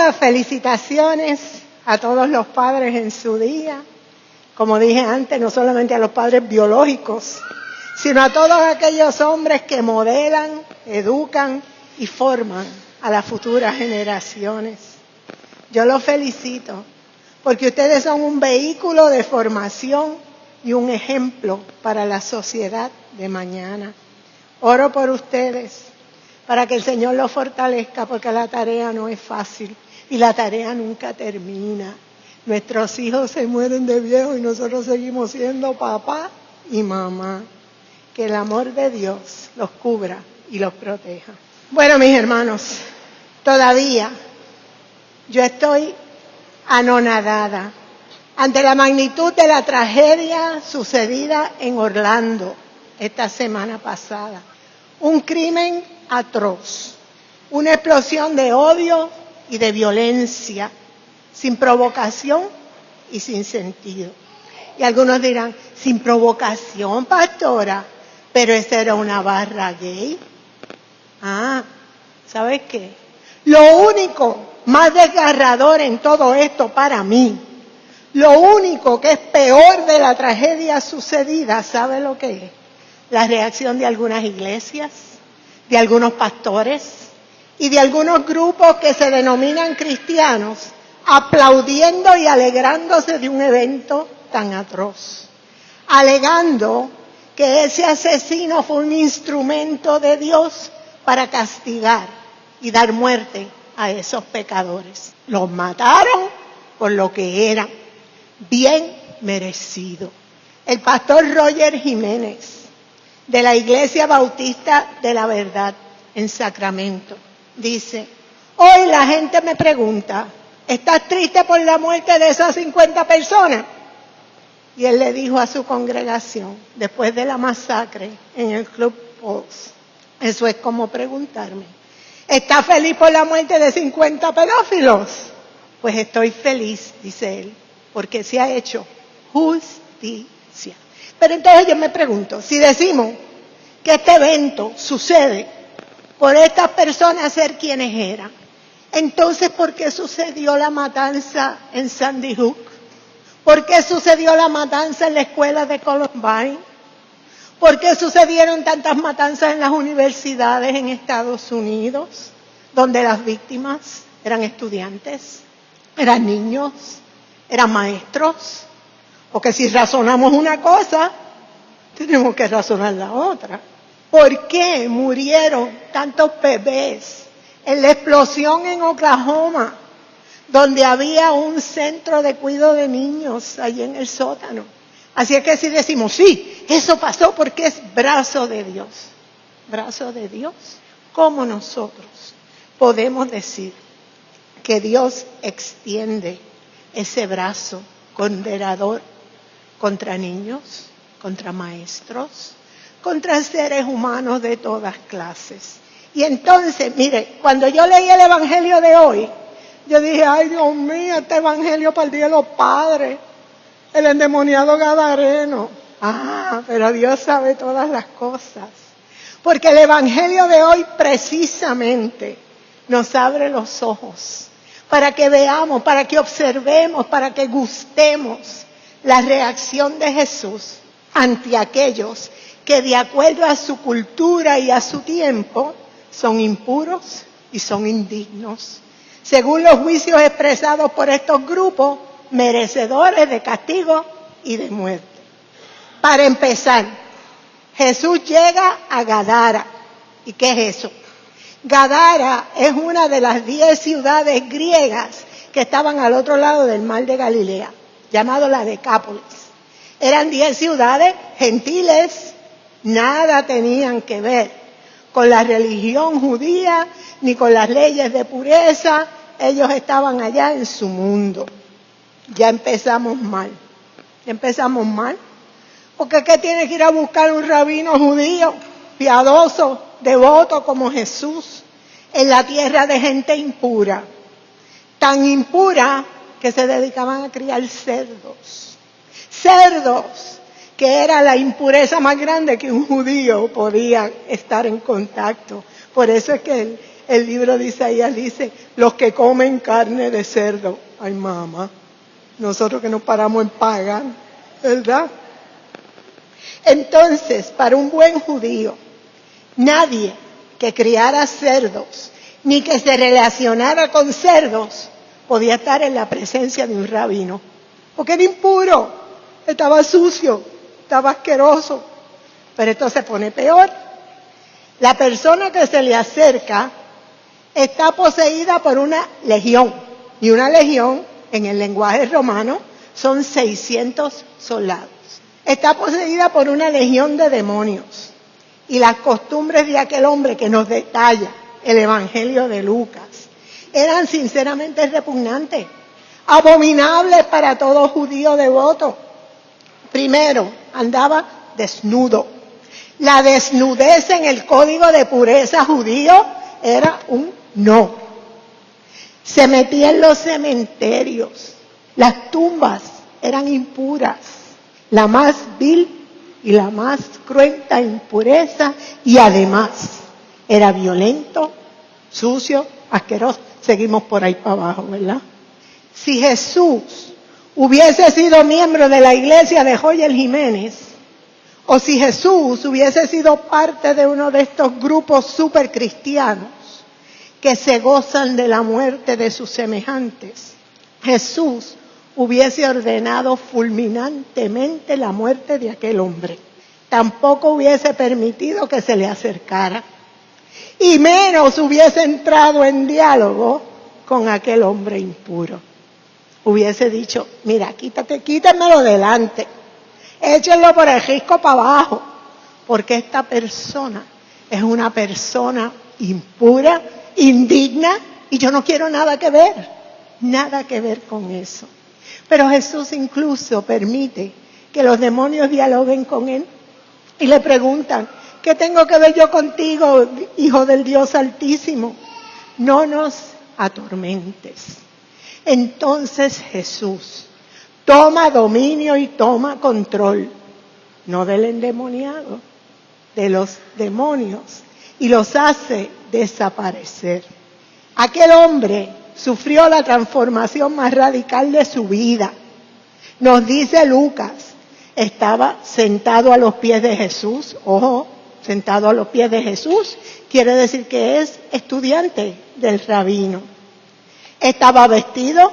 amiga, felicitaciones a todos los padres en su día. Como dije antes, no solamente a los padres biológicos, sino a todos aquellos hombres que modelan, educan y forman a las futuras generaciones. Yo los felicito porque ustedes son un vehículo de formación y un ejemplo para la sociedad de mañana. Oro por ustedes para que el Señor los fortalezca, porque la tarea no es fácil y la tarea nunca termina. Nuestros hijos se mueren de viejos y nosotros seguimos siendo papá y mamá. Que el amor de Dios los cubra y los proteja. Bueno, mis hermanos, todavía yo estoy anonadada ante la magnitud de la tragedia sucedida en Orlando esta semana pasada. Un crimen atroz, una explosión de odio y de violencia, sin provocación y sin sentido. Y algunos dirán, sin provocación, pastora, pero esa era una barra gay. ¿Sabes qué? Lo único más desgarrador en todo esto para mí, lo único que es peor de la tragedia sucedida, ¿sabe lo que es? La reacción de algunas iglesias, de algunos pastores y de algunos grupos que se denominan cristianos, aplaudiendo y alegrándose de un evento tan atroz, alegando que ese asesino fue un instrumento de Dios para castigar y dar muerte a esos pecadores. Los mataron por lo que eran, bien merecido. El pastor Roger Jiménez, de la Iglesia Bautista de la Verdad en Sacramento, dice: hoy la gente me pregunta, ¿estás triste por la muerte de esas 50 personas? Y él le dijo a su congregación, después de la masacre en el Club Pulse, eso es como preguntarme, ¿estás feliz por la muerte de 50 pedófilos? Pues estoy feliz, dice él, porque se ha hecho justicia. Pero entonces yo me pregunto, si decimos que este evento sucede por estas personas ser quienes eran, entonces ¿por qué sucedió la matanza en Sandy Hook? ¿Por qué sucedió la matanza en la escuela de Columbine? ¿Por qué sucedieron tantas matanzas en las universidades en Estados Unidos, donde las víctimas eran estudiantes, eran niños, eran maestros? Porque si razonamos una cosa, tenemos que razonar la otra. ¿Por qué murieron tantos bebés en la explosión en Oklahoma, donde había un centro de cuidado de niños allí en el sótano? Así es que si decimos, sí, eso pasó porque es brazo de Dios. ¿Brazo de Dios? ¿Cómo nosotros podemos decir que Dios extiende ese brazo condenador contra niños, contra maestros, contra seres humanos de todas clases? Y entonces, mire, cuando yo leí el Evangelio de hoy, yo dije, ay Dios mío, este Evangelio para el Día de los Padres, el endemoniado gadareno. Pero Dios sabe todas las cosas. Porque el Evangelio de hoy precisamente nos abre los ojos para que veamos, para que observemos, para que gustemos la reacción de Jesús ante aquellos que de acuerdo a su cultura y a su tiempo son impuros y son indignos, según los juicios expresados por estos grupos, merecedores de castigo y de muerte. Para empezar, Jesús llega a Gadara. ¿Y qué es eso? Gadara es una de las 10 ciudades griegas que estaban al otro lado del mar de Galilea, llamado la Decápolis. Eran 10 ciudades gentiles, nada tenían que ver con la religión judía ni con las leyes de pureza. Ellos estaban allá en su mundo. Ya empezamos mal. Porque ¿qué tiene que ir a buscar un rabino judío, piadoso, devoto como Jesús, en la tierra de gente impura? Tan impura que se dedicaban a criar cerdos. Cerdos, que era la impureza más grande que un judío podía estar en contacto. Por eso es que el libro de Isaías dice, los que comen carne de cerdo. Ay, mamá, nosotros que nos paramos en pagar, ¿verdad? Entonces, para un buen judío, nadie que criara cerdos, ni que se relacionara con cerdos, podía estar en la presencia de un rabino. Porque era impuro, estaba sucio, estaba asqueroso. Pero esto se pone peor. La persona que se le acerca está poseída por una legión. Y una legión, en el lenguaje romano, son 600 soldados. Está poseída por una legión de demonios. Y las costumbres de aquel hombre que nos detalla el Evangelio de Lucas eran sinceramente repugnantes, abominables para todo judío devoto. Primero, andaba desnudo. La desnudez en el código de pureza judío era un no. Se metía en los cementerios. Las tumbas eran impuras. La más vil y la más cruenta impureza, y además era violento, sucio, asqueroso. Seguimos por ahí para abajo, ¿verdad? Si Jesús hubiese sido miembro de la iglesia de Joyel Jiménez, o si Jesús hubiese sido parte de uno de estos grupos supercristianos que se gozan de la muerte de sus semejantes, Jesús hubiese ordenado fulminantemente la muerte de aquel hombre. Tampoco hubiese permitido que se le acercara. Y menos hubiese entrado en diálogo con aquel hombre impuro. Hubiese dicho, mira, quítamelo delante, échenlo por el risco para abajo, porque esta persona es una persona impura, indigna, y yo no quiero nada que ver con eso. Pero Jesús incluso permite que los demonios dialoguen con él y le preguntan, ¿qué tengo que ver yo contigo, Hijo del Dios Altísimo? No nos atormentes. Entonces Jesús toma dominio y toma control, no del endemoniado, de los demonios, y los hace desaparecer. Aquel hombre sufrió la transformación más radical de su vida. Nos dice Lucas, estaba sentado a los pies de Jesús. Ojo, sentado a los pies de Jesús quiere decir que es estudiante del rabino. Estaba vestido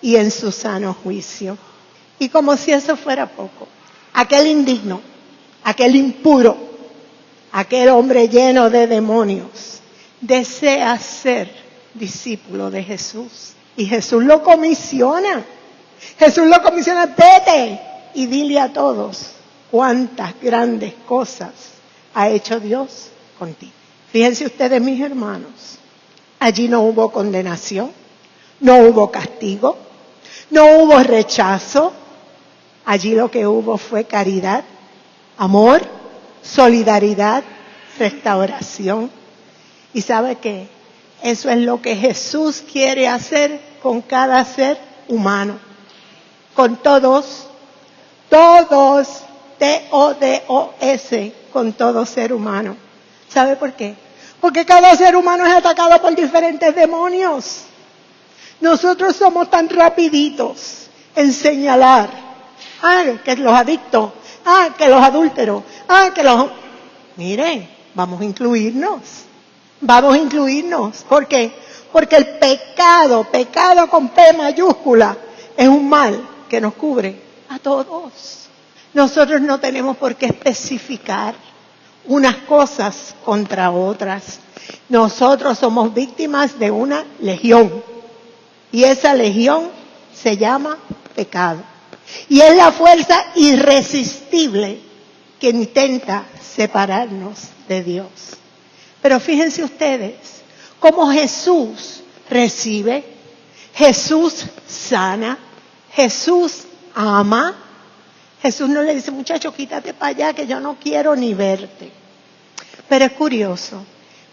y en su sano juicio. Y como si eso fuera poco, aquel indigno, aquel impuro, aquel hombre lleno de demonios, desea ser discípulo de Jesús. Y Jesús lo comisiona. Vete y dile a todos cuántas grandes cosas ha hecho Dios contigo. Fíjense ustedes, mis hermanos, allí no hubo condenación, no hubo castigo, no hubo rechazo. Allí lo que hubo fue caridad, amor, solidaridad, restauración. ¿Y sabe qué? Eso es lo que Jesús quiere hacer con cada ser humano. Con todos, T-O-D-O-S, con todo ser humano. ¿Sabe por qué? Porque cada ser humano es atacado por diferentes demonios. Nosotros somos tan rapiditos en señalar, que los adictos, que los adúlteros, Miren, vamos a incluirnos. ¿Por qué? Porque el pecado con P mayúscula, es un mal que nos cubre a todos. Nosotros no tenemos por qué especificar unas cosas contra otras. Nosotros somos víctimas de una legión. Y esa legión se llama pecado. Y es la fuerza irresistible que intenta separarnos de Dios. Pero fíjense ustedes, cómo Jesús recibe, Jesús sana, Jesús ama. Jesús no le dice, muchacho, quítate para allá que yo no quiero ni verte. Pero es curioso,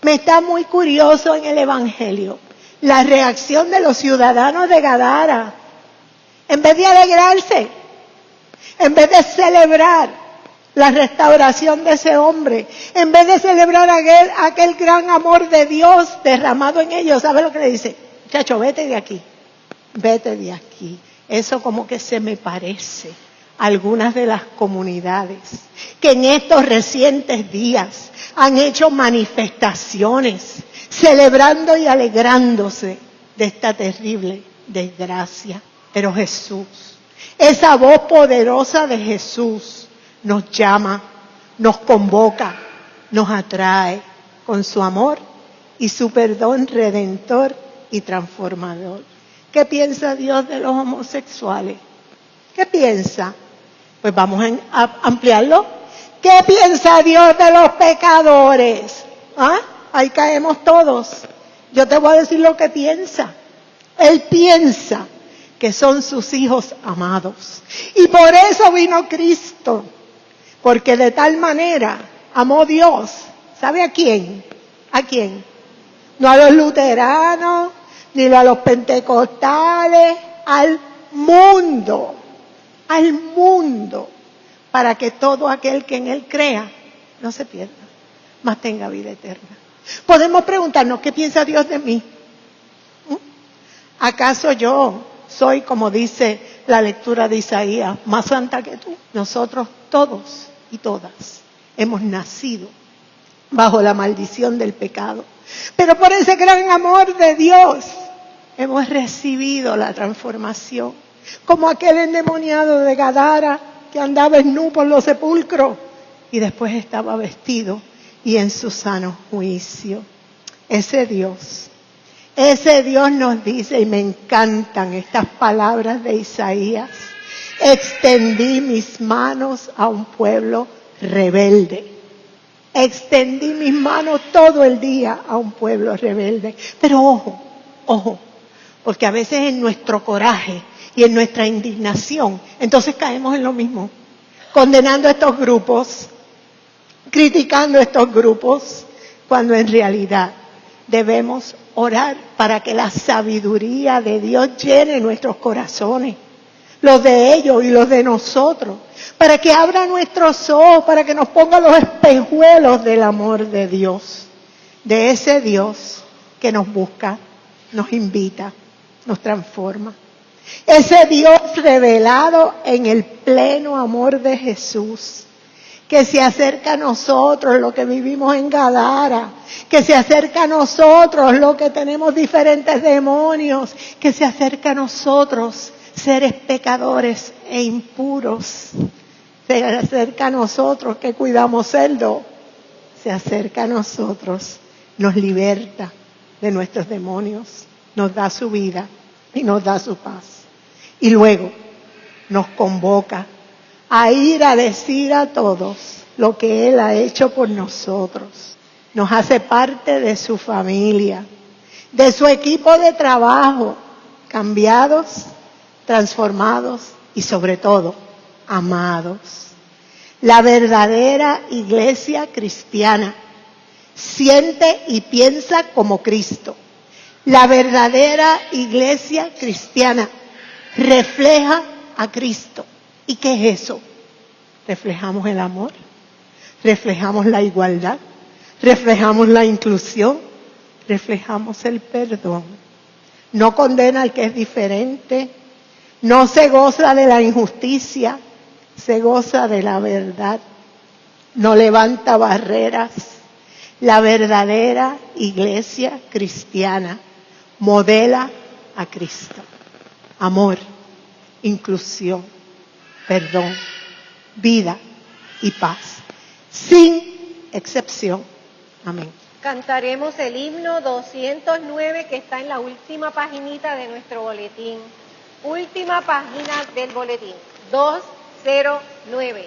me está muy curioso en el Evangelio la reacción de los ciudadanos de Gadara. En vez de alegrarse, en vez de celebrar la restauración de ese hombre. En vez de celebrar aquel gran amor de Dios derramado en ellos, ¿sabe lo que le dice? Chacho, vete de aquí, vete de aquí. Eso como que se me parece a algunas de las comunidades que en estos recientes días han hecho manifestaciones, celebrando y alegrándose de esta terrible desgracia. Pero Jesús, esa voz poderosa de Jesús, nos llama, nos convoca, nos atrae con su amor y su perdón redentor y transformador. ¿Qué piensa Dios de los homosexuales? ¿Qué piensa? Pues vamos a ampliarlo. ¿Qué piensa Dios de los pecadores? ¿Ah? Ahí caemos todos. Yo te voy a decir lo que piensa. Él piensa que son sus hijos amados. Y por eso vino Cristo. Porque de tal manera amó Dios. ¿Sabe a quién? ¿A quién? No a los luteranos, ni a los pentecostales, al mundo. Al mundo. Para que todo aquel que en Él crea no se pierda, mas tenga vida eterna. Podemos preguntarnos, ¿qué piensa Dios de mí? ¿Acaso yo soy, como dice la lectura de Isaías, más santa que tú? Nosotros todos y todas hemos nacido bajo la maldición del pecado. Pero por ese gran amor de Dios hemos recibido la transformación. Como aquel endemoniado de Gadara que andaba desnudo por los sepulcros y después estaba vestido y en su sano juicio. Ese Dios nos dice, y me encantan estas palabras de Isaías: extendí mis manos a un pueblo rebelde. Extendí mis manos todo el día a un pueblo rebelde. Pero ojo, porque a veces en nuestro coraje y en nuestra indignación, entonces caemos en lo mismo, condenando a estos grupos, criticando a estos grupos, cuando en realidad debemos orar para que la sabiduría de Dios llene nuestros corazones, los de ellos y los de nosotros, para que abra nuestros ojos, para que nos ponga los espejuelos del amor de Dios, de ese Dios que nos busca, nos invita, nos transforma. Ese Dios revelado en el pleno amor de Jesús, que se acerca a nosotros, lo que vivimos en Gadara, que se acerca a nosotros, lo que tenemos diferentes demonios, que se acerca a nosotros, seres pecadores e impuros, se acerca a nosotros, que cuidamos cerdo, se acerca a nosotros, nos liberta de nuestros demonios, nos da su vida y nos da su paz. Y luego nos convoca a ir a decir a todos lo que Él ha hecho por nosotros. Nos hace parte de su familia, de su equipo de trabajo, cambiados, transformados y sobre todo, amados. La verdadera iglesia cristiana siente y piensa como Cristo. La verdadera iglesia cristiana refleja a Cristo. ¿Y qué es eso? Reflejamos el amor, reflejamos la igualdad, reflejamos la inclusión, reflejamos el perdón. No condena al que es diferente, no se goza de la injusticia, se goza de la verdad, no levanta barreras. La verdadera iglesia cristiana modela a Cristo. Amor, inclusión, perdón, vida y paz, sin excepción. Amén. Cantaremos el himno 209 que está en la última paginita de nuestro boletín. Última página del boletín, 209.